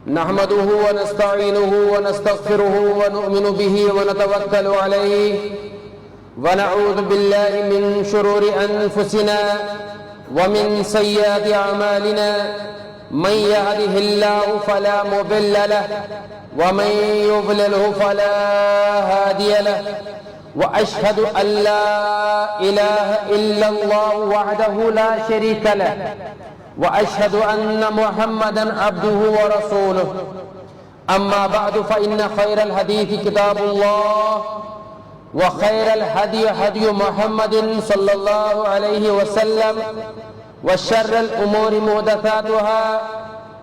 نحمده ونستعينه ونستغفره ونؤمن به ونتوكل عليه ونعوذ بالله من شرور أنفسنا ومن سيئات أعمالنا من يهده الله فلا مضل له ومن يضلله فلا هادي له وأشهد أن لا إله إلا الله وحده لا شريك له وأشهد أن محمدًا عبده ورسوله أما بعد فإن خير الحديث كتاب الله وخير الهدي هدي محمد صلى الله عليه وسلم وشر الأمور محدثاتها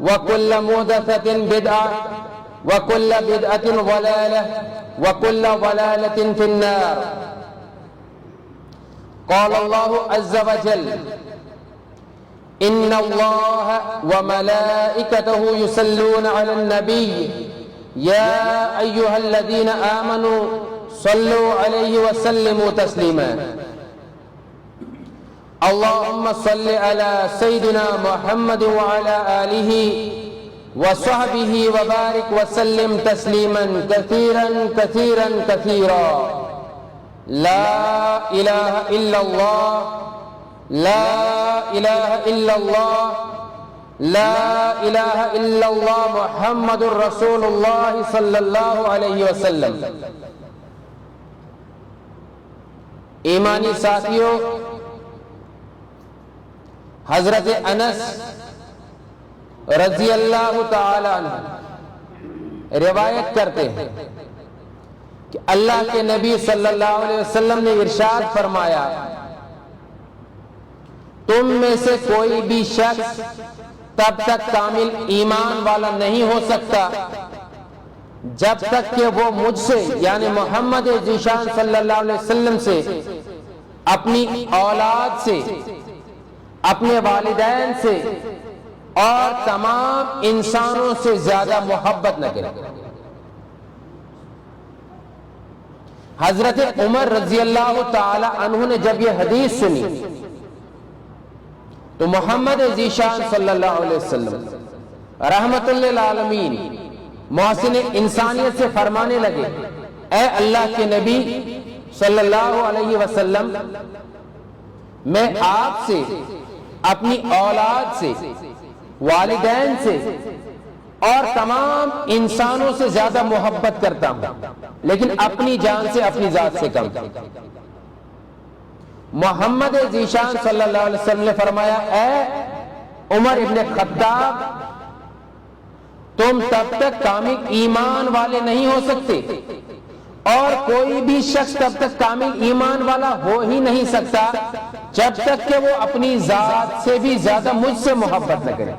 وكل محدثة بدعة وكل بدعة ضلالة وكل ضلالة في النار. قال الله عز وجل: إن الله وملائكته يصلون على النبي يا أيها الذين آمنوا صلوا عليه وسلموا تسليما. اللهم صل على سيدنا محمد وعلى آله وصحبه وبارك وسلم تسليما كثيرا كثيرا كثيرا. لا إله إلا الله لا إله إلا الله لا إله إلا الله محمد رسول الله صلی اللہ علیہ وسلم. ایمانی ساتھیوں، حضرت انس رضی اللہ تعالی عنہ روایت کرتے ہیں کہ اللہ کے نبی صلی اللہ علیہ وسلم نے ارشاد فرمایا: تم میں سے کوئی بھی شخص تب تک کامل ایمان والا نہیں ہو سکتا جب تک کہ وہ مجھ سے یعنی محمد ذیشان صلی اللہ علیہ وسلم سے، اپنی اولاد سے، اپنے والدین سے اور تمام انسانوں سے زیادہ محبت نہ کرے. حضرت عمر رضی اللہ تعالی عنہ نے جب یہ حدیث سنی تو محمد ذیشان صلی اللہ علیہ وسلم رحمت للعالمین محسن انسانیت سے فرمانے لگے: اے اللہ کے نبی صلی اللہ علیہ وسلم، میں آپ سے، اپنی اولاد سے، والدین سے اور تمام انسانوں سے زیادہ محبت کرتا ہوں، لیکن اپنی جان سے، اپنی ذات سے کم. محمد ذیشان صلی اللہ علیہ وسلم نے فرمایا: اے عمر ابن خطاب، تم تب تک کامل ایمان والے نہیں ہو سکتے اور کوئی بھی شخص تب تک کامل ایمان والا ہو ہی نہیں سکتا جب تک کہ وہ اپنی ذات سے بھی زیادہ مجھ سے محبت نہ کرے.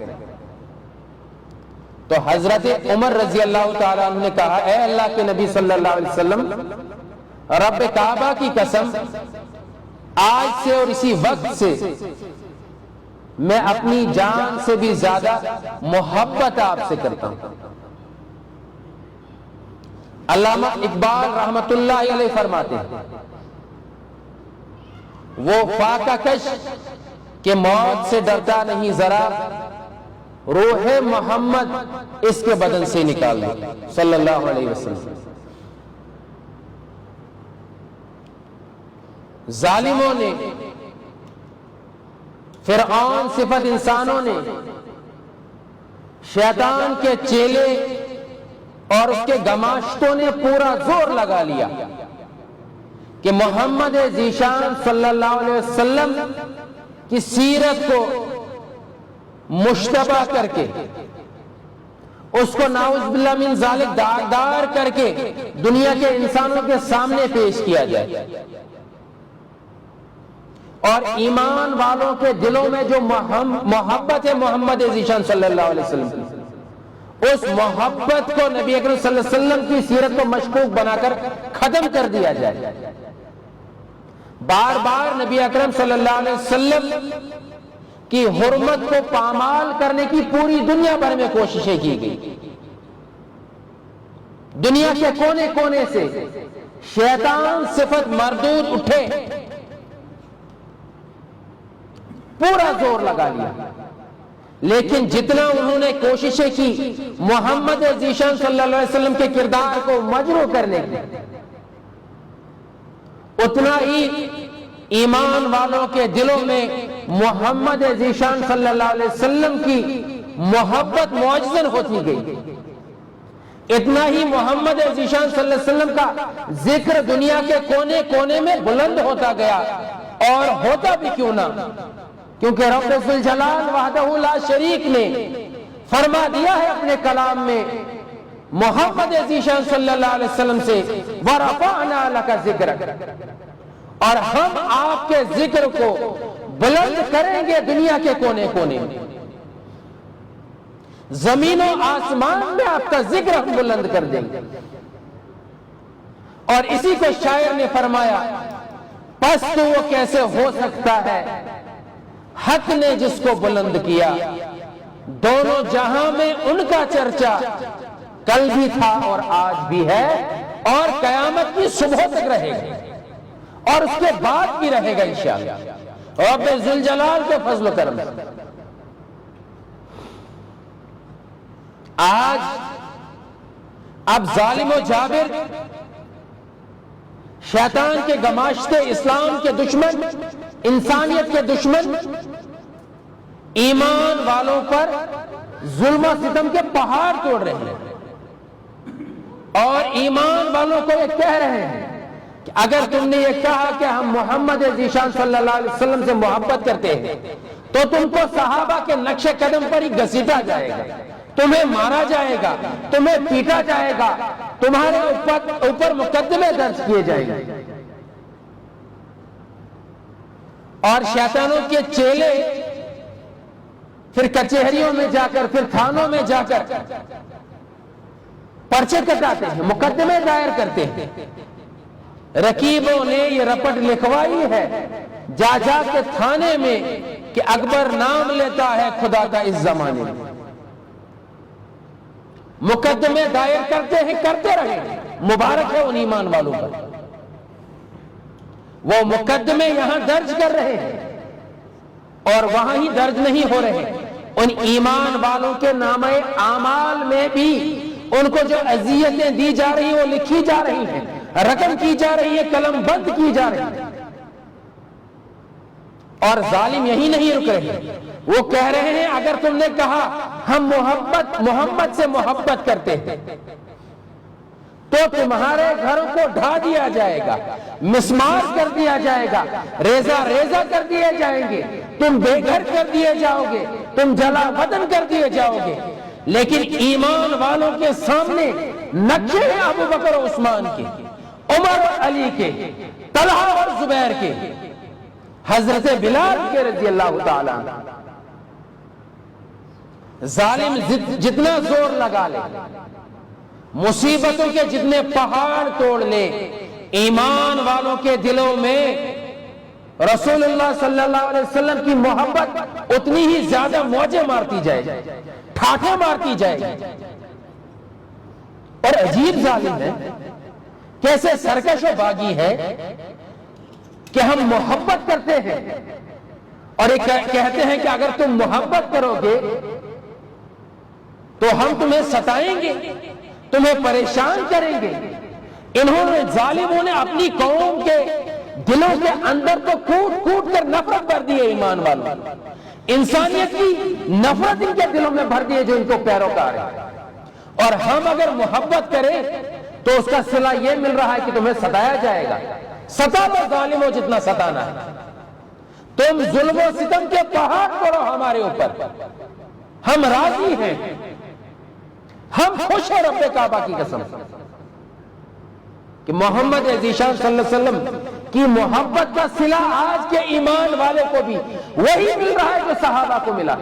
تو حضرت عمر رضی اللہ تعالیٰ عنہ نے کہا: اے اللہ کے نبی صلی اللہ علیہ وسلم، رب کعبہ کی قسم، آج سے اور اسی وقت سے میں اپنی جان سے بھی زیادہ محبت آپ سے کرتا ہوں. علامہ اقبال رحمت اللہ علیہ فرماتے ہیں: وہ فاقہ کش کہ موت سے ڈرتا نہیں ذرا، روح محمد اس کے بدن سے نکال دے صلی اللہ علیہ وسلم. ظالموں نے، فرعون صفت انسانوں نے، شیطان کے چیلے اور اس کے گماشتوں نے پورا زور لگا لیا کہ محمد ذیشان صلی اللہ علیہ وسلم کی سیرت کو مشتبہ کر کے، اس کو نعوذ باللہ من ذالک داغدار کر کے دنیا کے انسانوں کے سامنے پیش کیا جائے، اور ایمان والوں کے دلوں میں جو محبت ہے محمد ذیشان صلی اللہ علیہ وسلم کی، اس محبت کو نبی اکرم صلی اللہ علیہ وسلم کی سیرت کو مشکوک بنا کر ختم کر دیا جائے. بار بار نبی اکرم صلی اللہ علیہ وسلم کی حرمت کو پامال کرنے کی پوری دنیا بھر میں کوششیں کی گئی. دنیا کے کونے کونے سے شیطان صفت مردود اٹھے، پورا زور لگا لیا لیکن جتنا انہوں نے کوششیں کی محمد ذیشان صلی اللہ علیہ وسلم کے کردار کو مجروح کرنے کی، اتنا ہی ایمان والوں کے دلوں میں محمد ذیشان صلی اللہ علیہ وسلم کی محبت معجزن ہوتی گئی، اتنا ہی محمد ذیشان صلی اللہ علیہ وسلم کا ذکر دنیا کے کونے کونے میں بلند ہوتا گیا، اور ہوتا بھی کیوں نہ، کیونکہ رب ذوالجلال وحدہ لا شریک نے فرما دیا ہے اپنے کلام میں محمد ذیشان صلی اللہ علیہ وسلم سے وَرَفَعْنَا لَكَ ذِكْرَكَ، اور ہم آپ کے ذکر کو بلند کریں گے دنیا کے کونے کونے میں، زمین و آسمان میں آپ کا ذکر ہم بلند کر دیں گے۔ اور اسی کو شاعر نے فرمایا، پس تو وہ کیسے ہو سکتا ہے حق نے جس کو بلند کیا، دونوں جہاں میں ان کا چرچا کل بھی تھا اور آج بھی ہے اور قیامت کی صبح تک رہے گا اور اس کے بعد بھی رہے گا انشاءاللہ رب ذوالجلال کے فضل و کرم۔ آج اب ظالم و جابر، شیطان کے گماشتے، اسلام کے دشمن، انسانیت کے دشمن ایمان والوں پر ظلم و ستم کے پہاڑ توڑ رہے ہیں، اور ایمان والوں کو یہ کہہ رہے ہیں کہ اگر تم نے یہ کہا کہ ہم محمد ذیشان صلی اللہ علیہ وسلم سے محبت کرتے ہیں تو تم کو صحابہ کے نقش قدم پر ہی گھسیٹا جائے گا، تمہیں مارا جائے گا، تمہیں پیٹا جائے گا، تمہارے اوپر مقدمے درج کیے جائیں گے۔ اور شیطانوں کے چیلے پھر کچہریوں میں جا کر، پھر تھانوں میں جا کر پرچے کٹاتے ہیں، مقدمے دائر کرتے ہیں۔ رقیبوں نے یہ رپٹ لکھوائی ہے جا جا کے تھانے میں کہ اکبر نام لیتا ہے خدا کا اس زمانے میں۔ مقدمے دائر کرتے ہیں، کرتے رہے، مبارک ہے ان ایمان والوں پر۔ وہ مقدمے یہاں درج کر رہے ہیں اور وہاں ہی درج نہیں ہو رہے، ان ایمان والوں کے نامہ اعمال میں بھی ان کو جو اذیتیں دی جا رہی ہیں وہ لکھی جا رہی ہیں، رقم کی جا رہی ہے، قلم بند کی جا رہی ہے۔ اور ظالم یہی نہیں رک رہے، وہ کہہ رہے ہیں اگر تم نے کہا ہم محمد سے محبت کرتے ہیں تو تمہارے گھروں کو ڈھا دیا جائے گا، مسمار کر دیا جائے گا، ریزہ ریزہ کر دیے جائیں گے، تم بے گھر کر دیے جاؤ گے، تم جلا وطن کر دیے جاؤ گے۔ لیکن ایمان والوں کے سامنے نقشے ہیں ابو بکر و عثمان کے، عمر اور علی کے، طلحہ اور زبیر کے، حضرت بلال کے رضی اللہ تعالیٰ۔ ظالم جتنا زور لگا لے، مصیبتوں کے جتنے پہاڑ توڑ لے، ایمان والوں کے دلوں میں رسول اللہ صلی اللہ علیہ وسلم کی محبت اتنی ہی زیادہ موجیں مارتی جائے، ٹھاٹھے مارتی جائے۔ اور عجیب ظالم ہے، کیسے سرکش و باغی ہے کہ ہم محبت کرتے ہیں اور یہ کہتے ہیں کہ اگر تم محبت کرو گے تو ہم تمہیں ستائیں گے، تمہیں پریشان کریں گے۔ انہوں نے، ظالموں نے اپنی قوم کے دلوں کے اندر تو کوٹ کوٹ کر نفرت بھر دی ہے، ایمان والوں، انسانیت کی نفرت ان کے دلوں میں بھر دی ہے جو ان کو پیروکار ہے۔ اور ہم اگر محبت کریں تو اس کا صلہ یہ مل رہا ہے کہ تمہیں ستایا جائے گا۔ ستا لو ظالموں جتنا ستانا ہے، تم ظلم و ستم کے پہاڑ کرو ہمارے اوپر، ہم راضی ہیں، ہم خوش ہیں رب کعبہ کی قسم کہ محمد ذیشان صلی اللہ علیہ وسلم کی محبت کا صلہ آج کے ایمان والے کو بھی وہی مل رہا ہے جو صحابہ کو ملا۔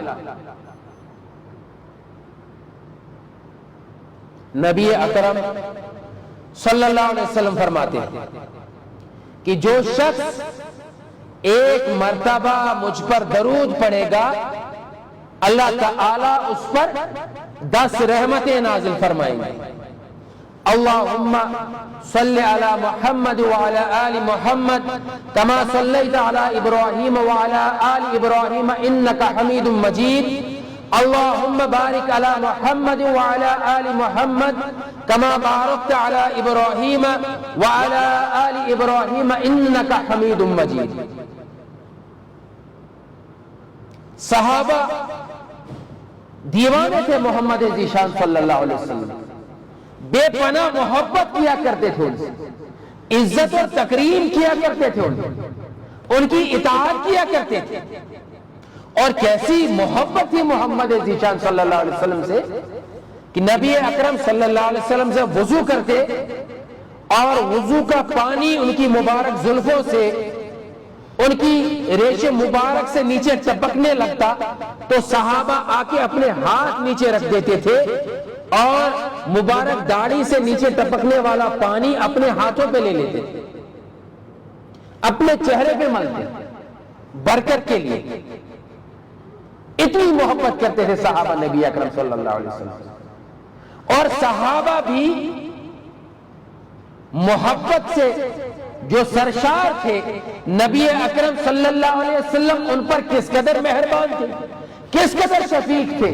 نبی اکرم صلی اللہ علیہ وسلم فرماتے ہیں کہ جو شخص ایک مرتبہ مجھ پر درود پڑھے گا اللہ تعالیٰ اس پر 10 رحمتیں نازل فرمائیں گے۔ اللہم صلی علی محمد وعلی آل محمد کما صلیت علی ابراہیم وعلی آل ابراہیم انکا حمید مجید اللہم بارک علی محمد وعلی آل محمد کما بارکت علی ابراہیم وعلی آل ابراہیم انک حمید مجید۔ صحابہ دیوانے تھے محمد ذیشان صلی اللہ علیہ وسلم، بے پناہ محبت کیا کرتے تھے، ان سے عزت اور تکریم کیا کرتے تھے، ان کی اطاعت کیا کرتے تھے۔ اور کیسی محبت تھی محمد ذیشان صلی اللہ علیہ وسلم سے کہ نبی اکرم صلی اللہ علیہ وسلم سے وضو کرتے اور وضو کا پانی ان کی مبارک زلفوں سے، ان کی ریش مبارک سے نیچے ٹپکنے لگتا تو صحابہ آ کے اپنے ہاتھ نیچے رکھ دیتے تھے اور مبارک داڑھی سے نیچے ٹپکنے والا پانی اپنے ہاتھوں پہ لے لیتے تھے، اپنے چہرے پہ ملتے برکت کے لیے۔ اتنی محبت کرتے تھے صحابہ نبی اکرم صلی اللہ علیہ وسلم، اور صحابہ بھی محبت سے جو سرشار تھے نبی اکرم صلی اللہ علیہ وسلم ان پر کس قدر مہربان تھے، کس قدر شفیق تھے۔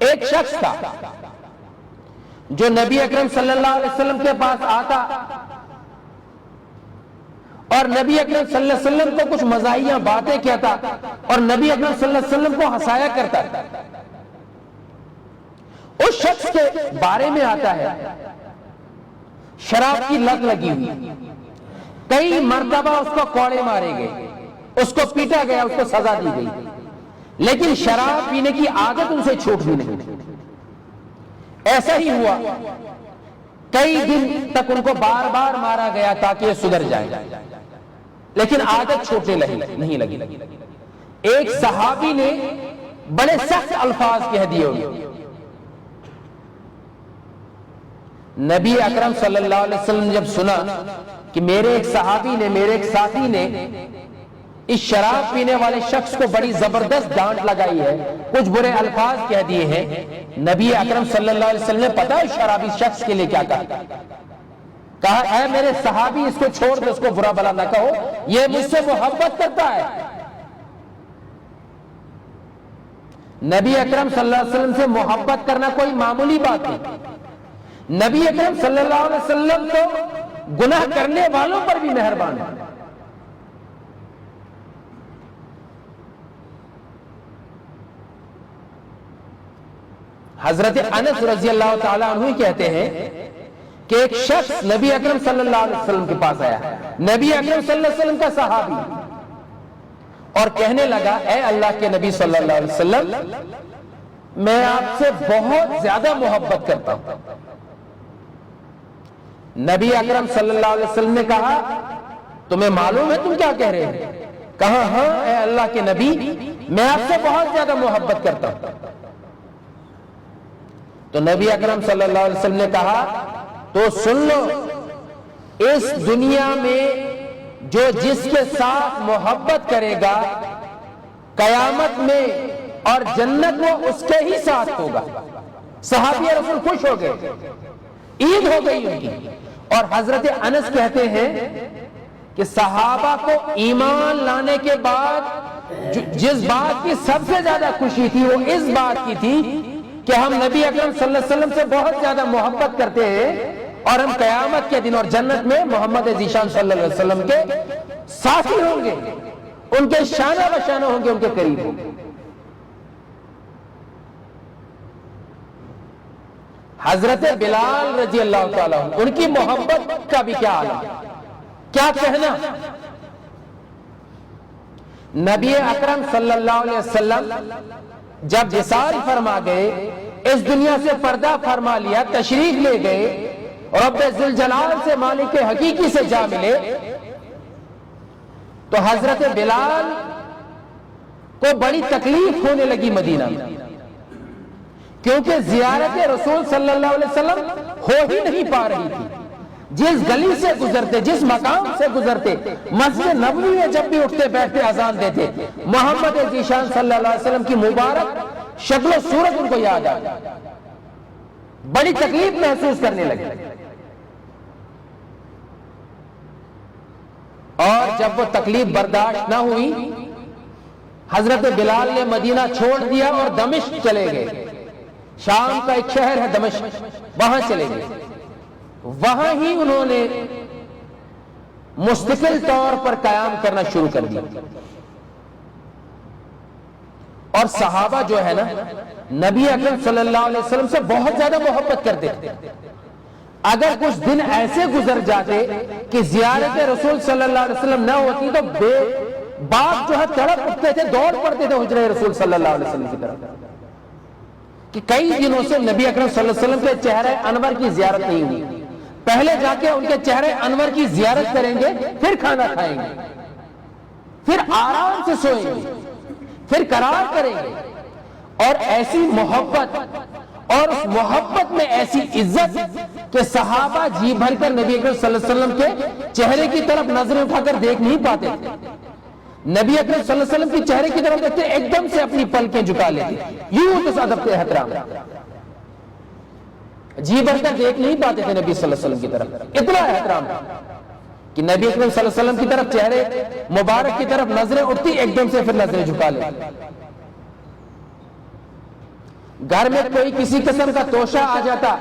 ایک شخص تھا جو نبی اکرم صلی اللہ علیہ وسلم کے پاس آتا اور نبی اکرم صلی اللہ علیہ وسلم کو کچھ مزاحیہ باتیں کہتا اور نبی اکرم صلی اللہ علیہ وسلم کو ہنسایا کرتا۔ اس شخص کے بارے میں آتا ہے شراب کی لت لگی ہوئی، کئی مرتبہ اس کو کوڑے مارے گئے، اس کو پیٹا گیا، اس کو سزا دی گئی، لیکن شراب پینے کی عادت ان سے چھوٹ بھی نہیں۔ ایسا ہی ہوا، کئی دن تک ان کو بار بار مارا گیا تاکہ یہ سدھر جائے، لیکن عادت چھوٹنے نہیں لگی۔ ایک صحابی نے بڑے سخت الفاظ کہہ دیے انہیں۔ نبی اکرم صلی اللہ علیہ وسلم جب سنا کہ میرے ایک صحابی نے، میرے ایک ساتھی نے اس شراب پینے والے شخص کو بڑی زبردست ڈانٹ لگائی ہے، کچھ برے الفاظ کہہ دیے ہیں، نبی اکرم صلی اللہ علیہ وسلم نے پتا ہے شرابی شخص کے لیے کیا کہا اے میرے صحابی اس کو چھوڑ دے، اس کو برا بلا نہ کہو، یہ مجھ سے محبت کرتا ہے۔ نبی اکرم صلی اللہ علیہ وسلم سے محبت کرنا کوئی معمولی بات نہیں۔ نبی اکرم صلی اللہ علیہ وسلم تو گناہ کرنے والوں پر بھی مہربان ہے۔ حضرت انس رضی اللہ تعالیٰ عنہ کہتے ہیں کہ ایک شخص نبی اکرم صلی اللہ علیہ وسلم کے پاس آیا، نبی اکرم صلی اللہ علیہ وسلم کا صحابی، اور کہنے لگا اے اللہ کے نبی صلی اللہ علیہ وسلم، میں آپ سے بہت زیادہ محبت کرتا ہوں۔ نبی اکرم صلی اللہ علیہ وسلم نے کہا تمہیں معلوم ہے تم کیا کہہ رہے ہیں؟ کہا ہاں اے اللہ کے نبی، میں آپ سے بہت زیادہ محبت کرتا ہوں۔ تو نبی اکرم صلی اللہ علیہ وسلم نے کہا تو سن لو، اس دنیا میں جو جس کے ساتھ محبت کرے گا قیامت میں اور جنت وہ اس کے ہی ساتھ ہوگا۔ صحابی رسول خوش ہو گئے، عید ہو گئی ان کی۔ اور حضرت انس کہتے ہیں کہ صحابہ کو ایمان لانے کے بعد جس بات کی سب سے زیادہ خوشی تھی وہ اس بات کی تھی کہ ہم نبی اکرم صلی اللہ علیہ وسلم سے بہت زیادہ محبت کرتے ہیں اور ہم قیامت کے دن اور جنت میں محمد ذیشان صلی اللہ علیہ وسلم کے ساتھی ہوں گے، ان کے شانہ بشانہ ہوں گے، ان کے قریب ہوں گے۔ حضرت بلال رضی اللہ تعالیٰ عنہ، ان کی محبت کا بھی کیا عالم، کیا کہنا۔ نبی اکرم صلی اللہ علیہ وسلم جب وصال فرما گئے، اس دنیا سے پردہ فرما لیا، تشریف لے گئے، رب ذوالجلال سے مالک حقیقی سے جا ملے، تو حضرت بلال کو بڑی تکلیف ہونے لگی مدینہ میں، کیونکہ زیارت رسول صلی اللہ علیہ وسلم ہو ہی نہیں پا رہی تھی۔ جس گلی سے گزرتے، جس مقام سے گزرتے، مسجد نبوی میں جب بھی اٹھتے بیٹھتے اذان دیتے، محمد ذیشان صلی اللہ علیہ وسلم کی مبارک شکل و صورت ان کو یاد آئی، بڑی تکلیف محسوس کرنے لگے۔ اور جب وہ تکلیف برداشت نہ ہوئی، حضرت بلال نے مدینہ چھوڑ دیا اور دمشق چلے گئے. شام کا ایک شہر ہے دمشق، وہاں چلے گئے. وہاں ہی انہوں نے مستقل طور پر قیام کرنا شروع کر دیا. اور صحابہ جو ہے نا نبی اکرم صلی اللہ علیہ وسلم سے بہت زیادہ محبت کرتے تھے. اگر کچھ دن ایسے گزر جاتے کہ زیارت رسول صلی اللہ علیہ وسلم نہ ہوتی تو باپ جو ہے تڑپ اٹھتے تھے، دوڑ پڑتے تھے حجرہ رسول صلی اللہ علیہ وسلم کی طرف، کہ کئی دنوں سے نبی اکرم صلی اللہ علیہ وسلم کے چہرے انور کی زیارت نہیں ہوئی. پہلے جا کے ان کے چہرے انور کی زیارت کریں گے، پھر کھانا کھائیں گے، پھر آرام سے سوئیں گے، پھر قرار کریں گے. اور ایسی محبت اور اس محبت میں ایسی عزت کہ صحابہ جی بھر کر نبی اکرم صلی اللہ علیہ وسلم کے چہرے کی طرف نظریں اٹھا کر دیکھ نہیں پاتے تھے. نبی اکرم صلی اللہ علیہ وسلم کی چہرے کی طرف دیکھتے ایک دم سے اپنی پلکیں جھکا لیتے، یوں اس ادب کے احترام جی بھر کر دیکھ نہیں پاتے تھے نبی صلی اللہ علیہ وسلم کی طرف. اتنا احترام کہ نبی اکرم صلی اللہ علیہ وسلم کی طرف چہرے مبارک کی طرف نظریں اٹھتی، ایک دم سے پھر نظریں جھکا لیتے. گھر میں کوئی کسی قسم کا توشہ آ جاتا،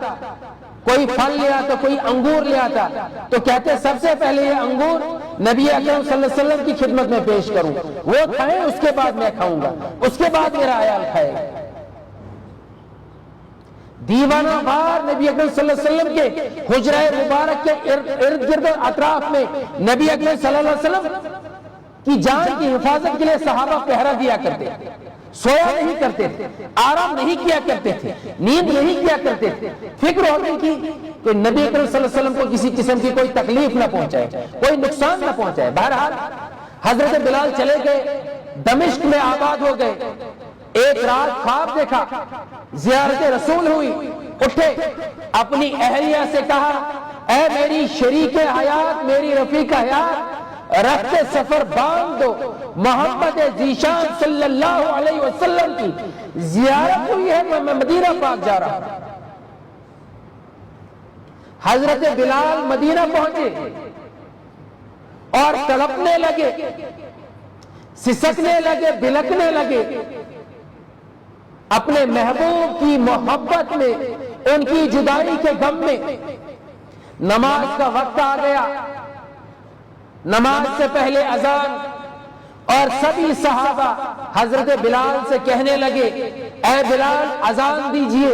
کوئی پھل لے آتا، کوئی انگور لے آتا، تو کہتے سب سے پہلے یہ انگور نبی اکرم صلی اللہ علیہ وسلم کی خدمت میں پیش کروں، وہ کھائیں اس کے بعد میں کھاؤں گا، اس کے بعد میرا عیال کھائے گا. دیوانہ وار نبی اکرم صلی اللہ علیہ وسلم کے حجرہ مبارک کے ارد گرد اطراف میں نبی اکرم صلی اللہ علیہ وسلم کی جان کی حفاظت کے لیے صحابہ پہرا دیا کرتے، سویا نہیں کرتے تھے، آرام نہیں کیا کرتے تھے، نیند نہیں کیا کرتے تھے. فکر ہوتی تھی کہ نبی اکرم صلی اللہ علیہ وسلم کو کسی قسم کی کوئی تکلیف نہ پہنچائے، کوئی نقصان نہ پہنچائے. بہرحال حضرت بلال چلے گئے، دمشق میں آباد ہو گئے. ایک رات خواب دیکھا، زیارت رسول ہوئی، اٹھے، اپنی اہلیہ سے کہا اے میری شریک حیات، میری رفیق حیات، رخت سفر باندھ دو، محمد ذیشان صلی اللہ علیہ وسلم کی زیارت ہوئی ہے، میں مدینہ پاک جا رہا ہوں. حضرت بلال مدینہ پہنچے اور تڑپنے لگے، سسکنے لگے، بلکنے لگے. اپنے محبوب کی محبت میں، ان کی جدائی کے غم میں. نماز کا وقت آ گیا، نماز سے پہلے اذان، اور سبھی صحابہ حضرت بلال سے کہنے لگے اے بلال اذان دیجئے.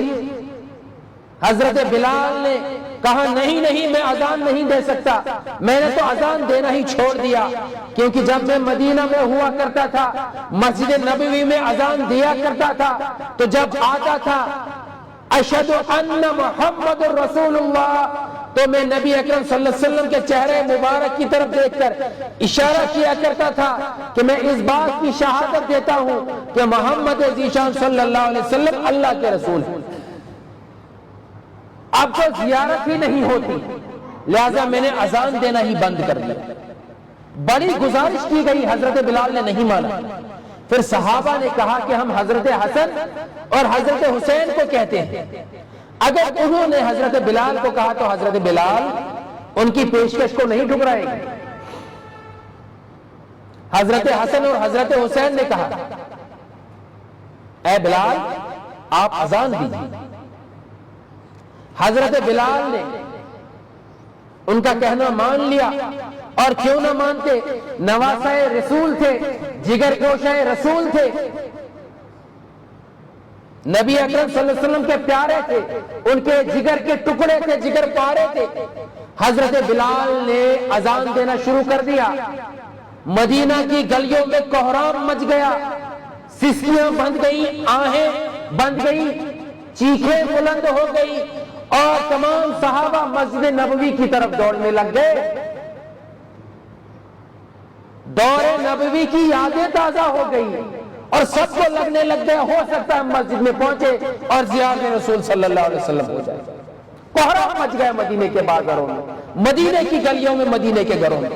حضرت بلال نے کہا نہیں میں اذان نہیں دے سکتا، میں نے تو اذان دینا ہی چھوڑ دیا، کیونکہ جب میں مدینہ میں ہوا کرتا تھا، مسجد نبوی میں اذان دیا کرتا تھا، تو جب آتا تھا اشہد ان محمد رسول اللہ، تو میں نبی اکرم صلی اللہ علیہ وسلم کے چہرے مبارک کی طرف دیکھ کر اشارہ کیا کرتا تھا کہ میں اس بات کی شہادت دیتا ہوں کہ محمد ذیشان صلی اللہ علیہ وسلم اللہ کے رسول ہیں. اب تو زیارت ہی نہیں ہوتی، لہذا میں نے اذان دینا ہی بند کر دیا. بڑی گزارش کی گئی، حضرت بلال نے نہیں مانا. پھر صحابہ نے کہا کہ ہم حضرت حسن اور حضرت حسین کو کہتے ہیں. اگر انہوں نے حضرت بلال کو کہا تو حضرت بلال ان کی پیشکش کو نہیں ٹھکرائے گی. حضرت حسن اور حضرت حسین نے کہا اے بلال آپ اذان دیجیے. حضرت بلال نے ان کا کہنا مان لیا، اور کیوں نہ مانتے، نواسہ رسول تھے، جگر گوشہ رسول تھے، نبی اکرم صلی اللہ علیہ وسلم کے پیارے تھے، ان کے جگر کے ٹکڑے تھے، جگر پارے تھے. حضرت بلال نے اذان دینا شروع کر دیا. مدینہ کی گلیوں میں کوہرام مچ گیا، سسکیاں بند گئی، آہیں بند گئی، چیخیں بلند ہو گئی، اور تمام صحابہ مسجد نبوی کی طرف دوڑنے لگ گئے. دور نبوی کی یادیں تازہ ہو گئی اور سب کو لگنے لگ گیا ہو سکتا ہے مسجد میں پہنچے اور زیارت رسول صلی اللہ علیہ وسلم ہو جائے. کوہرام مچ گیا مدینے کے بازاروں میں، مدینے کی گلیوں میں، مدینے کے گھروں میں.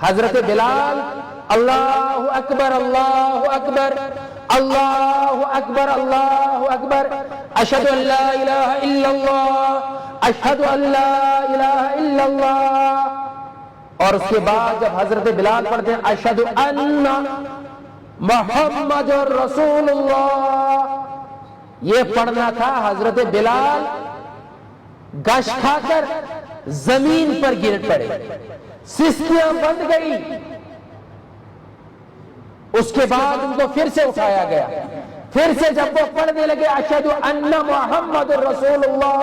حضرت بلال اللہ اکبر اللہ اکبر اللہ اکبر اللہ اکبر، اشہد ان لا الہ الا اللہ، اشہد ان لا الہ الا اللہ. اور اس کے بعد جب حضرت بلال پڑھتے ہیں اشہد ان محمد رسول اللہ، یہ پڑھنا تھا حضرت بلال گش کھا کر زمین پر گر پڑے، سستیاں بند گئی، اس کے بعد ان کو پھر سے اٹھایا گیا، پھر سے جب وہ پڑھنے لگے اشہد ان محمد رسول اللہ،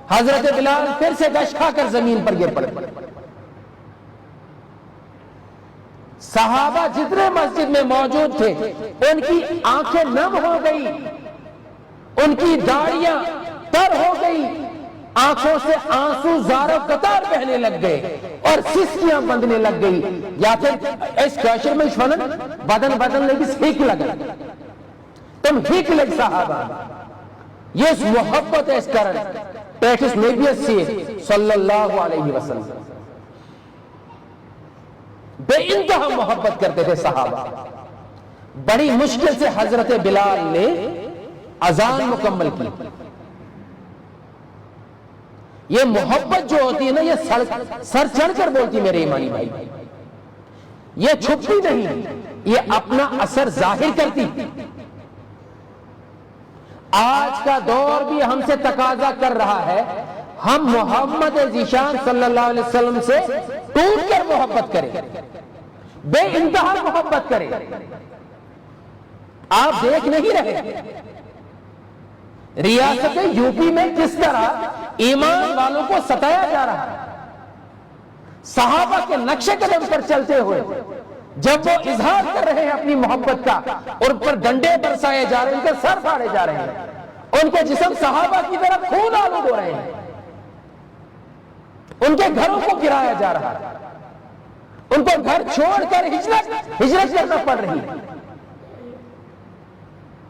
حضرت بلال پھر سے گش کھا کر زمین پر گر پڑے۔ صحابہ جتنے مسجد میں موجود تھے ان کی آنکھیں نم ہو گئی، ان کی داڑیاں تر ہو گئی، آنکھوں سے آنسو زارو قطار بہنے لگ گئے اور سسکیاں بندنے لگ گئی، یا پھر اس کاشر میں شونن بدن بدن لگی ہیک لگا، تم ہیک لگ صحابہ، یہ اس محبت اس کرن پیٹس نبیت سے صلی اللہ علیہ وسلم بے انتہا محبت کرتے تھے صحابہ۔ بڑی مشکل سے حضرت بلال نے اذان مکمل کی۔ یہ محبت جو ہوتی ہے نا، یہ سر چڑھ کر بولتی میرے ایمانی بھائی، یہ چھپتی نہیں، یہ اپنا اثر ظاہر کرتی۔ آج کا دور بھی ہم سے تقاضا کر رہا ہے ہم محمد ذیشان صلی اللہ علیہ وسلم سے ٹوٹ کر محبت کریں، بے انتہا محبت کریں۔ آپ دیکھ نہیں رہے ریاست یو پی میں کس طرح ایمان والوں کو ستایا جا رہا ہے، صحابہ کے نقش قدم پر چلتے ہوئے جب وہ اظہار کر رہے ہیں اپنی محبت کا، اور پر ڈنڈے برسائے جا رہے ہیں، ان کے سر پھاڑے جا رہے ہیں، ان کے جسم صحابہ کی طرح خون آلود ہو رہے ہیں، ان کے گھروں کو گرایا جا رہا ہے، ان کو گھر چھوڑ کر ہجرت کرنا پڑ رہی ہے۔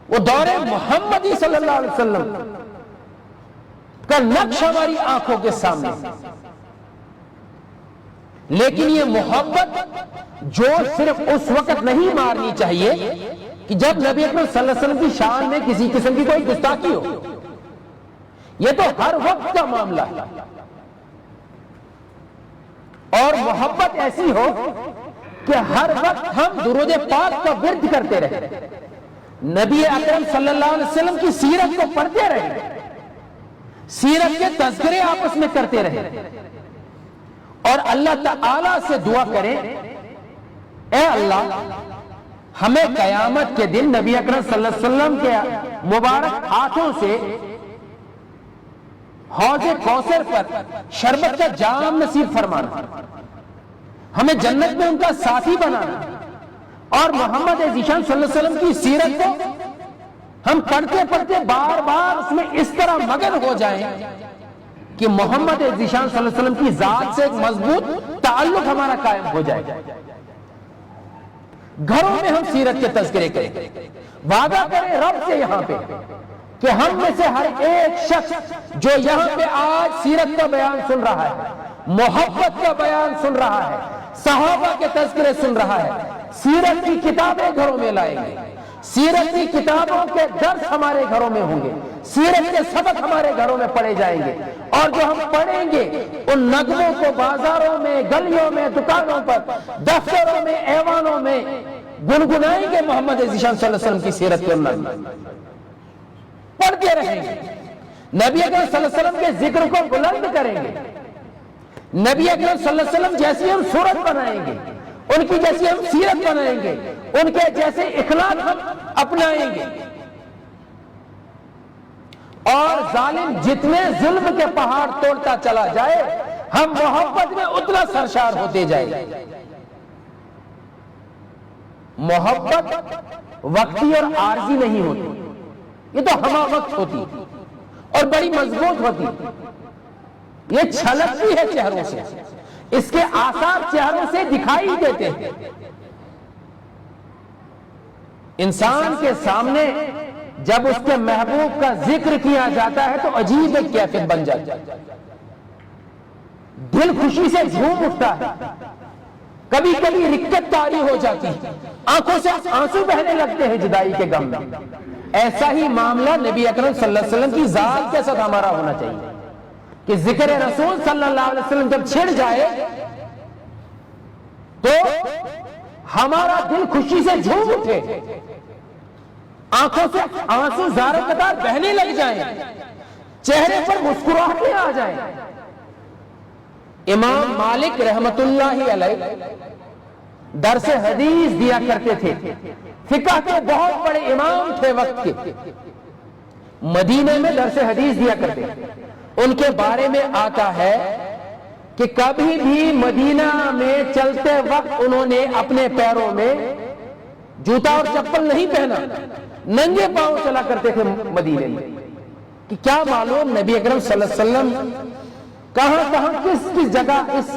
وہ دور محمدی صلی اللہ علیہ وسلم کا نقش ہماری آنکھوں کے سامنے، لیکن یہ محبت جو صرف اس وقت نہیں مارنی چاہیے کہ جب نبی اکرم صلی اللہ علیہ وسلم کی شان میں کسی قسم کی کوئی گستاخی ہو، یہ تو ہر وقت کا معاملہ ہے۔ اور محبت ایسی ہو کہ ہر وقت ہم درود پاک کا ورد کرتے رہے، نبی اکرم صلی اللہ علیہ وسلم کی سیرت کو پڑھتے رہے، سیرت کے تذکرے آپس میں کرتے رہے، اور اللہ تعالی سے دعا کریں اے اللہ ہمیں قیامت کے دن نبی اکرم صلی اللہ علیہ وسلم کے مبارک ہاتھوں سے حوض کوثر پر شربت کا جام نصیب فرمانا، ہمیں جنت میں ان کا ساتھی بنانا، اور محمد ذیشان صلی اللہ علیہ وسلم کی سیرت کو ہم پڑھتے پڑھتے بار بار اس میں اس طرح مگن ہو جائیں کہ محمد ذیشان صلی اللہ علیہ وسلم کی ذات سے ایک مضبوط تعلق ہمارا قائم ہو جائے۔ گھروں میں ہم سیرت کے تذکرے کریں، وعدہ کریں رب سے یہاں پہ کہ ہم میں سے ہر ایک شخص جو یہاں پہ آج سیرت کا بیان سن رہا ہے، محبت کا بیان سن رہا ہے، صحابہ کے تذکرے سن رہا ہے، سیرت کی کتابیں گھروں میں لائیں گے، سیرت کی کتابوں کے درس ہمارے گھروں میں ہوں گے، سیرت کے سبق ہمارے گھروں میں پڑھے جائیں گے، اور جو ہم پڑھیں گے ان نغموں کو بازاروں میں، گلیوں میں، دکانوں پر، دفتروں میں، ایوانوں میں گنگنائیں گے محمد ذیشان صلی اللہ علیہ وسلم کی سیرت کے اندر، پڑھتے رہیں گے، نبی اکرم صلی اللہ علیہ وسلم کے ذکر کو بلند کریں گے، نبی اکرم صلی اللہ علیہ وسلم جیسی ہم صورت بنائیں گے، ان کی جیسی ہم سیرت بنائیں گے، ان کے جیسے اخلاق ہم اپنائیں گے، اور ظالم جتنے ظلم کے پہاڑ توڑتا چلا جائے ہم محبت میں اتنا سرشار ہوتے جائیں۔ محبت وقتی اور عارضی نہیں ہوتی، یہ تو ہمہ وقت ہوتی اور بڑی مضبوط ہوتی، یہ چھلکتی ہے چہروں سے، اس کے آثار چہروں سے دکھائی دیتے ہیں۔ انسان کے سامنے جب اس کے محبوب کا ذکر کیا جاتا ہے تو عجیب ایک کیفیت بن جاتی ہے، دل خوشی سے جھوم اٹھتا ہے، کبھی کبھی رکت طاری ہو جاتی ہے، آنکھوں سے آنسو بہنے لگتے ہیں جدائی کے غم میں۔ ایسا ہی معاملہ نبی اکرم صلی اللہ علیہ وسلم کی ذات کے ساتھ ہمارا ہونا چاہیے کہ ذکر رسول صلی اللہ علیہ وسلم جب چھڑ جائے تو ہمارا دل خوشی سے جھوم اٹھے، آنکھوں سے آنسو زاروں قطار بہنے لگ جائیں، چہرے پر مسکراہٹیں آ جائیں۔ امام مالک رحمت اللہ علیہ درس حدیث دیا کرتے تھے، فقہ کے بہت بڑے امام تھے وقت کے، مدینے میں درس حدیث دیا کرتے تھے۔ ان کے بارے میں آتا ہے کہ کبھی بھی مدینہ میں چلتے وقت انہوں نے اپنے پیروں میں جوتا اور چپل نہیں پہنا، ننگے پاؤں چلا کرتے تھے مدینے میں، کہ کیا معلوم نبی اکرم صلی اللہ علیہ وسلم کہاں کہاں کس کس جگہ اس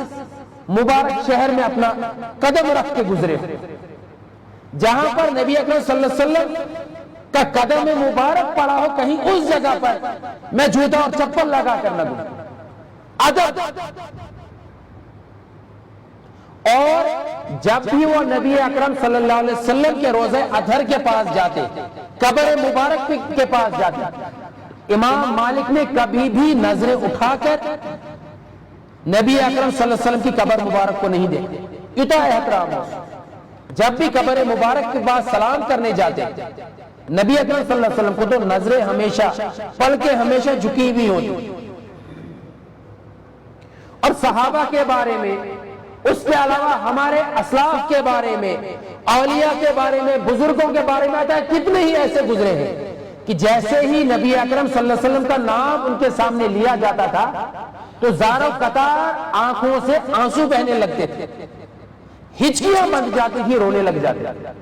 مبارک شہر میں اپنا قدم رکھ کے گزرے، جہاں پر نبی اکرم صلی اللہ علیہ وسلم کا قدم مبارک پڑا ہو، کہیں اس جگہ پر میں جوتا اور چپل لگا کر نہ گزروں۔ ادب۔ اور جب بھی وہ نبی اکرم صلی اللہ علیہ وسلم کے روضہ اطہر کے پاس جاتے، قبر مبارک کے پاس جاتے، امام مالک نے کبھی بھی نظریں اٹھا کر نبی اکرم صلی اللہ علیہ وسلم کی قبر مبارک کو نہیں دیکھتے، اتنا احترام ہو۔ جب بھی قبر مبارک کے بعد سلام کرنے جاتے نبی اکرم صلی اللہ علیہ وسلم کو تو نظریں ہمیشہ پلکیں ہمیشہ جھکی ہوئی ہوتی۔ اور صحابہ کے بارے میں، اس کے علاوہ ہمارے اسلاف کے بارے میں، اولیاء کے بارے میں، بزرگوں کے بارے میں آتا ہے کتنے ہی ایسے گزرے ہیں کہ جیسے ہی نبی اکرم صلی اللہ علیہ وسلم کا نام ان کے سامنے لیا جاتا تھا تو زاروں قطار آنکھوں سے آنسو بہنے لگتے تھے، ہچکیاں بن جاتی تھی، رونے لگ جاتے تھے۔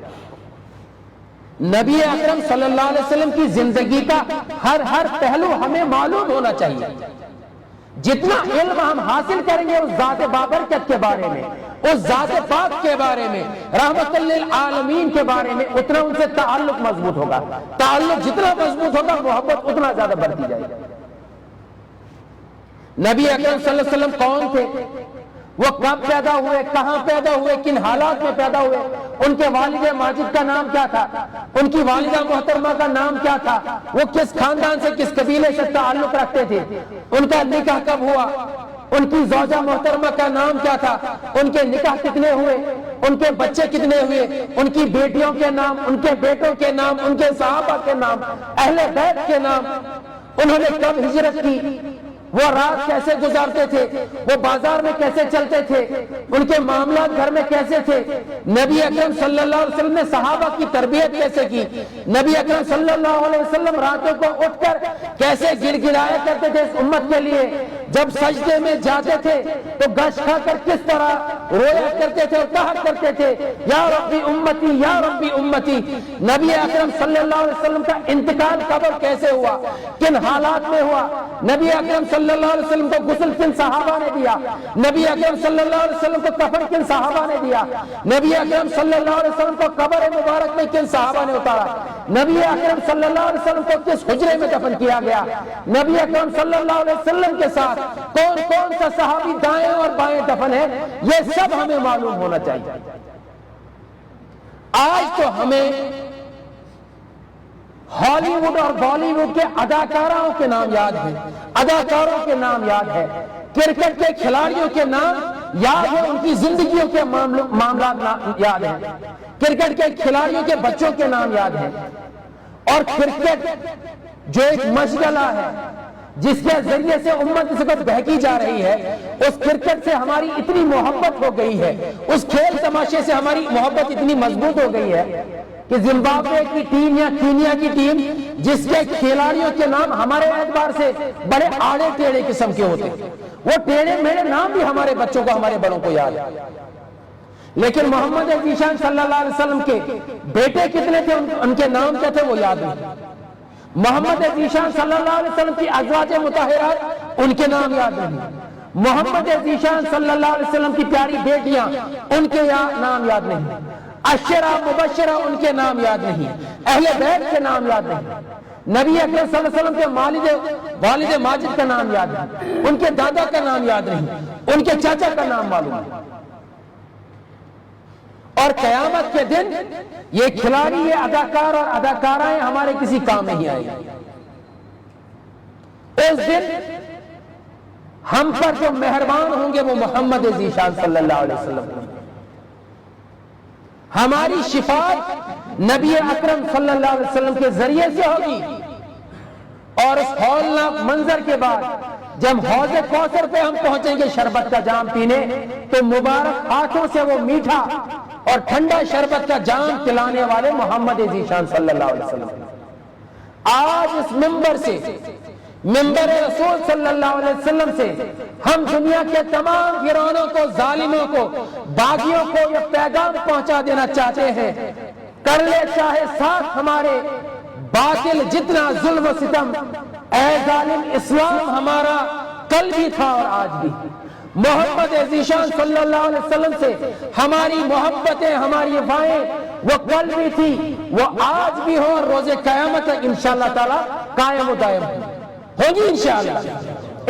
نبی اکرم صلی اللہ علیہ وسلم کی زندگی کا ہر پہلو ہمیں معلوم ہونا چاہیے۔ جتنا علم ہم حاصل کریں گے اس ذات بابرکت کے بارے میں، اس ذات پاک کے بارے میں، رحمت للعالمین کے بارے میں، اتنا ان سے تعلق مضبوط ہوگا۔ تعلق جتنا مضبوط ہوگا محبت اتنا زیادہ بڑھتی جائے گی۔ نبی اکرم صلی اللہ علیہ وسلم کون تھے؟ وہ کب پیدا ہوئے، کہاں پیدا ہوئے، کن حالات میں پیدا ہوئے، ان کے والد ماجد کا نام کیا تھا، ان کی والدہ محترمہ کا نام کیا تھا، وہ کس خاندان سے کس قبیلے سے تعلق رکھتے تھے، ان کا نکاح کب ہوا، ان کی زوجہ محترمہ کا نام کیا تھا، ان کے نکاح کتنے ہوئے، ان کے بچے کتنے ہوئے، ان کی بیٹیوں کے نام، ان کے بیٹوں کے نام، ان کے صحابہ کے نام، اہل بیت کے نام، انہوں نے کب ہجرت کی، وہ رات کیسے گزارتے تھے، وہ بازار میں کیسے چلتے تھے، ان کے معاملات گھر میں کیسے تھے، نبی اکرم صلی اللہ علیہ وسلم نے صحابہ کی تربیت کیسے کی، نبی اکرم صلی اللہ علیہ وسلم راتوں کو اٹھ کر کیسے گڑ گڑایا کرتے تھے اس امت کے لیے، جب سجدے میں جاتے تھے تو گش کھا کر کس طرح رویا کرتے تھے اور کہا کرتے تھے یا ربی امتی یا ربی امتی۔ نبی اکرم صلی اللہ علیہ وسلم کا انتقال کب اور کیسے ہوا، کن حالات میں ہوا، نبی اکرم صلی اللہ علیہ وسلم کو غسل کن صحابہ نے دیا، نبی اکرم صلی اللہ علیہ وسلم کو کفن کن صحابہ نے دیا، نبی اکرم صلی اللہ علیہ وسلم کو قبر مبارک میں کن صحابہ نے اتارا، نبی اکرم صلی اللہ علیہ وسلم کو کس حجرے میں دفن کیا گیا، نبی اکرم صلی اللہ علیہ وسلم کے ساتھ کون کون سا صحابی دائیں اور بائیں دفن ہے، یہ سب ہمیں معلوم ہونا چاہیے۔ آج تو ہمیں ہالی ووڈ اور بالی ووڈ کے اداکاروں کے نام یاد ہیں، اداکاروں کے نام یاد ہے، کرکٹ کے کھلاڑیوں کے نام یاد ہیں، ان کی زندگیوں کے معاملات یاد ہیں، کرکٹ کے کھلاڑیوں کے بچوں کے نام یاد ہیں، اور کرکٹ جو ایک مشغلہ ہے جس کے ذریعے سے امت اس وقت بہکی جا رہی ہے، اس کرکٹ سے ہماری اتنی محبت ہو گئی ہے، اس کھیل تماشے سے ہماری محبت اتنی مضبوط ہو گئی ہے کہ زمبابوے کی ٹیم یا کینیا کی ٹیم جس کے کھلاڑیوں کے نام ہمارے اعتبار سے بڑے آڑے ٹیڑے قسم کے ہوتے ہیں، وہ ٹیڑے میڑے نام بھی ہمارے بچوں کو، ہمارے بڑوں کو یاد ہے، لیکن محمد ذیشان صلی اللہ علیہ وسلم کے بیٹے کتنے تھے، ان کے نام کیا تھے وہ یاد نہیں۔ محمد ذیشان صلی اللہ علیہ وسلم کی ازواج مطہرات، ان کے نام یاد نہیں۔ محمد ذیشان صلی اللہ علیہ وسلم کی پیاری بیٹیاں، ان کے نام یاد نہیں۔ عشرہ مبشرہ، ان کے نام یاد نہیں۔ اہل بیت کے نام یاد نہیں۔ نبی اکرم صلی اللہ علیہ وسلم کے والد ماجد کا نام یاد نہیں، ان کے دادا کا نام یاد نہیں، ان کے چاچا کا نام معلوم ہے۔ اور قیامت کے دن یہ کھلاڑی، یہ اداکار اور اداکارائیں ہمارے کسی کام نہیں آئے گی۔ اس دن ہم پر جو مہربان ہوں گے وہ محمد ذیشان صلی اللہ علیہ وسلم، ہماری شفاعت نبی اکرم صلی اللہ علیہ وسلم کے ذریعے سے ہوگی۔ اور اس ہولناک منظر کے بعد جب حوض کوثر پہ ہم پہنچیں گے شربت کا جام پینے، تو مبارک ہاتھوں سے وہ میٹھا اور ٹھنڈا شربت کا جام پلانے والے محمد ذیشان صلی اللہ علیہ وسلم آج اس منبر سے، منبر رسول صلی اللہ علیہ وسلم سے ہم دنیا کے تمام گرانوں کو، ظالموں کو، باغیوں کو یہ پیغام پہنچا دینا چاہتے ہیں، کر لے چاہے ساتھ ہمارے باطل جتنا ظلم و ستم، اے ظالم اسلام ہمارا کل بھی تھا اور آج بھی۔ محمد ذیشان صلی اللہ علیہ وسلم سے ہماری محبتیں، ہماری وفائیں وہ کل بھی تھی، وہ آج بھی ہوں اور روز قیامت تک انشاءاللہ تعالی قائم و دائم ہوگی انشاءاللہ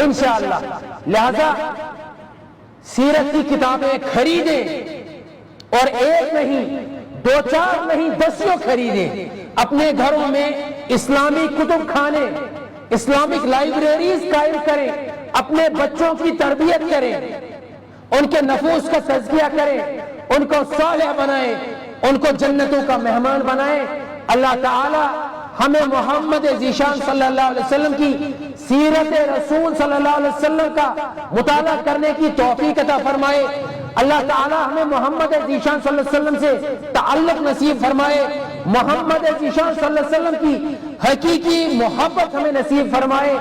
انشاءاللہ۔ لہذا سیرت کی کتابیں خریدیں، اور ایک نہیں، دو چار نہیں، دسیوں خریدیں، اپنے گھروں میں اسلامی کتب خانے، اسلامک لائبریریز قائم کریں، اپنے بچوں کی تربیت کریں، ان کے نفوس کا تزکیہ کریں، ان کو صالح بنائیں، ان کو جنتوں کا مہمان بنائیں۔ اللہ تعالی ہمیں محمد ذیشان صلی اللہ علیہ وسلم کی سیرت رسول صلی اللہ علیہ وسلم کا مطالعہ کرنے کی توفیق عطا فرمائے۔ اللہ تعالی ہمیں محمد ذیشان صلی اللہ علیہ وسلم سے تعلق نصیب فرمائے، محمد ذیشان صلی اللہ علیہ وسلم کی حقیقی محبت ہمیں نصیب فرمائے۔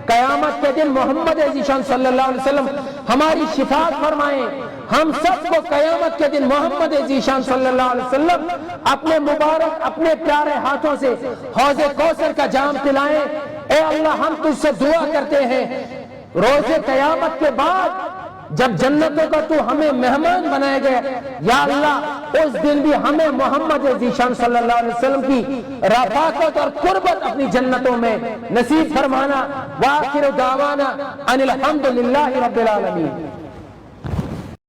قیامت کے دن محمد ذیشان صلی اللہ علیہ وسلم ہماری شفاعت فرمائیں، ہم سب کو قیامت کے دن محمد ذیشان صلی اللہ علیہ وسلم اپنے مبارک، اپنے پیارے ہاتھوں سے حوض کوثر کا جام پلائیں۔ اے اللہ ہم تجھ سے دعا کرتے ہیں، روز قیامت کے بعد جب جنتوں کا تو ہمیں مہمان بنائے گئے، یا اللہ اس دن بھی ہمیں محمد ذیشان صلی اللہ علیہ وسلم کی رفاقت اور قربت اپنی جنتوں میں نصیب فرمانا۔ وآخر دعوانا ان الحمد للہ رب العالمین۔